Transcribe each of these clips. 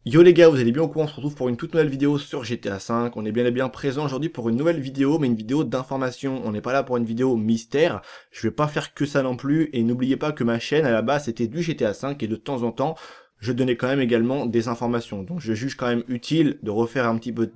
Yo les gars, vous allez bien au courant, on se retrouve pour une toute nouvelle vidéo sur GTA V. On est bien présent aujourd'hui pour une nouvelle vidéo, mais une vidéo d'information. On n'est pas là pour une vidéo mystère, je vais pas faire que ça non plus, et n'oubliez pas que ma chaîne à la base c'était du GTA V, et de temps en temps, je donnais quand même également des informations. Donc je juge quand même utile de refaire un petit peu,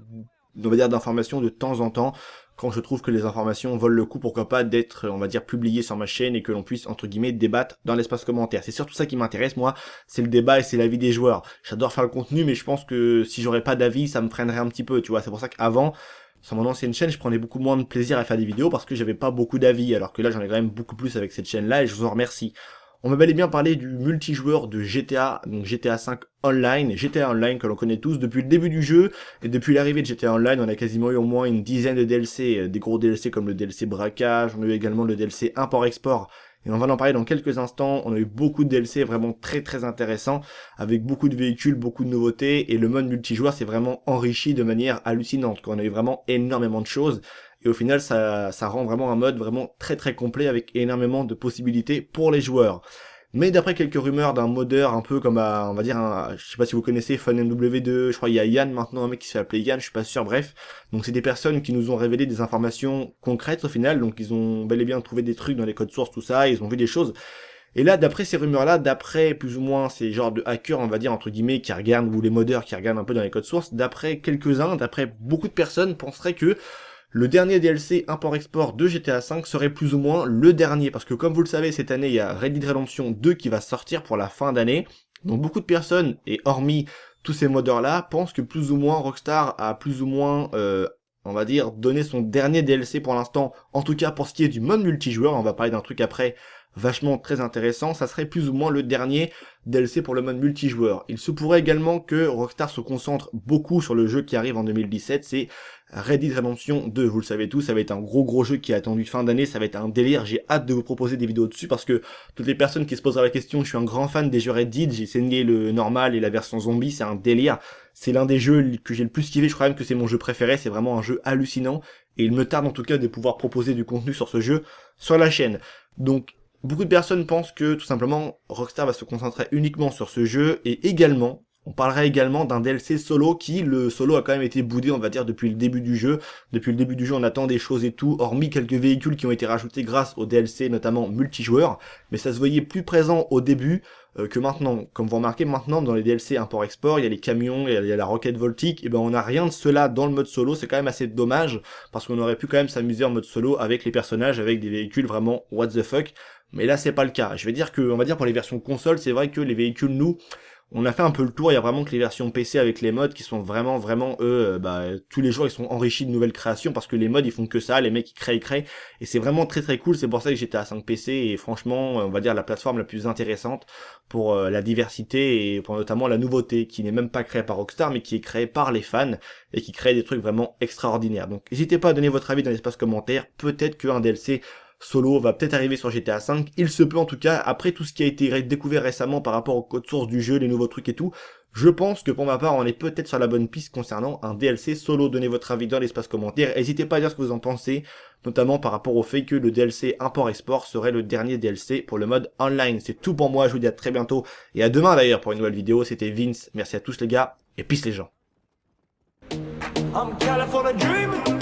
on va dire, d'informations de temps en temps, quand je trouve que les informations valent le coup, pourquoi pas d'être, on va dire, publiées sur ma chaîne et que l'on puisse, entre guillemets, débattre dans l'espace commentaire. C'est surtout ça qui m'intéresse, moi, c'est le débat et c'est l'avis des joueurs. J'adore faire le contenu, mais je pense que si j'aurais pas d'avis, ça me freinerait un petit peu, tu vois. C'est pour ça qu'avant, sur mon ancienne chaîne, je prenais beaucoup moins de plaisir à faire des vidéos parce que j'avais pas beaucoup d'avis, alors que là, j'en ai quand même beaucoup plus avec cette chaîne-là et je vous en remercie. On m'a bel et bien parlé du multijoueur de GTA, donc GTA 5 Online, GTA Online que l'on connaît tous depuis le début du jeu, et depuis l'arrivée de GTA Online, on a quasiment eu au moins une dizaine de DLC, des gros DLC comme le DLC braquage, on a eu également le DLC import-export, et on va en parler dans quelques instants. On a eu beaucoup de DLC vraiment très intéressants, avec beaucoup de véhicules, beaucoup de nouveautés, et le mode multijoueur s'est vraiment enrichi de manière hallucinante, on a eu vraiment énormément de choses. Et au final, ça rend vraiment un mode vraiment très complet avec énormément de possibilités pour les joueurs. Mais d'après quelques rumeurs d'un modeur un peu comme on va dire, je sais pas si vous connaissez FunMW2, je crois il y a Yann maintenant, un mec qui se fait appeler Yann, je suis pas sûr, bref. Donc c'est des personnes qui nous ont révélé des informations concrètes au final, donc ils ont bel et bien trouvé des trucs dans les codes sources, tout ça, ils ont vu des choses. Et là, d'après ces rumeurs-là, d'après plus ou moins ces genres de hackers, on va dire, entre guillemets, qui regardent, ou les modeurs qui regardent un peu dans les codes sources, d'après quelques-uns, d'après beaucoup de personnes, penseraient que le dernier DLC import-export de GTA V serait plus ou moins le dernier, parce que comme vous le savez, cette année, il y a Red Dead Redemption 2 qui va sortir pour la fin d'année. Donc beaucoup de personnes, et hormis tous ces modeurs-là, pensent que plus ou moins Rockstar a plus ou moins, on va dire, donné son dernier DLC pour l'instant, en tout cas pour ce qui est du mode multijoueur. On va parler d'un truc après vachement très intéressant, ça serait plus ou moins le dernier DLC pour le mode multijoueur. Il se pourrait également que Rockstar se concentre beaucoup sur le jeu qui arrive en 2017, c'est Red Dead Redemption 2, vous le savez tous, ça va être un gros jeu qui est attendu fin d'année, ça va être un délire, j'ai hâte de vous proposer des vidéos dessus parce que toutes les personnes qui se posent la question, je suis un grand fan des jeux Red Dead, j'ai saigné le normal et la version zombie, c'est un délire, c'est l'un des jeux que j'ai le plus kiffé, je crois même que c'est mon jeu préféré, c'est vraiment un jeu hallucinant, et il me tarde en tout cas de pouvoir proposer du contenu sur ce jeu sur la chaîne. Donc beaucoup de personnes pensent que tout simplement Rockstar va se concentrer uniquement sur ce jeu, et également on parlera également d'un DLC solo qui, le solo a quand même été boudé, on va dire, depuis le début du jeu. Depuis le début du jeu, on attend des choses et tout, hormis quelques véhicules qui ont été rajoutés grâce au DLC, notamment multijoueur. Mais ça se voyait plus présent au début que maintenant. Comme vous remarquez, maintenant, dans les DLC import-export, il y a les camions, il y a la roquette voltique, et ben on n'a rien de cela dans le mode solo. C'est quand même assez dommage, parce qu'on aurait pu quand même s'amuser en mode solo avec les personnages, avec des véhicules vraiment what the fuck. Mais là, c'est pas le cas. Je vais dire que, on va dire pour les versions console, c'est vrai que les véhicules, nous, on a fait un peu le tour, il y a vraiment que les versions PC avec les mods qui sont vraiment eux, tous les jours ils sont enrichis de nouvelles créations parce que les mods ils font que ça, les mecs ils créent, et c'est vraiment très cool, c'est pour ça que j'étais à 5 PC et franchement on va dire la plateforme la plus intéressante pour la diversité et pour notamment la nouveauté qui n'est même pas créée par Rockstar mais qui est créée par les fans et qui crée des trucs vraiment extraordinaires. Donc n'hésitez pas à donner votre avis dans l'espace commentaire, peut-être qu'un DLC solo va peut-être arriver sur GTA V, il se peut en tout cas, après tout ce qui a été découvert récemment par rapport au code source du jeu, les nouveaux trucs et tout, je pense que pour ma part on est peut-être sur la bonne piste concernant un DLC solo. Donnez votre avis dans l'espace commentaire, n'hésitez pas à dire ce que vous en pensez, notamment par rapport au fait que le DLC import-export serait le dernier DLC pour le mode online. C'est tout pour moi, je vous dis à très bientôt, et à demain d'ailleurs pour une nouvelle vidéo. C'était Vince, merci à tous les gars, et peace les gens. I'm California dreaming.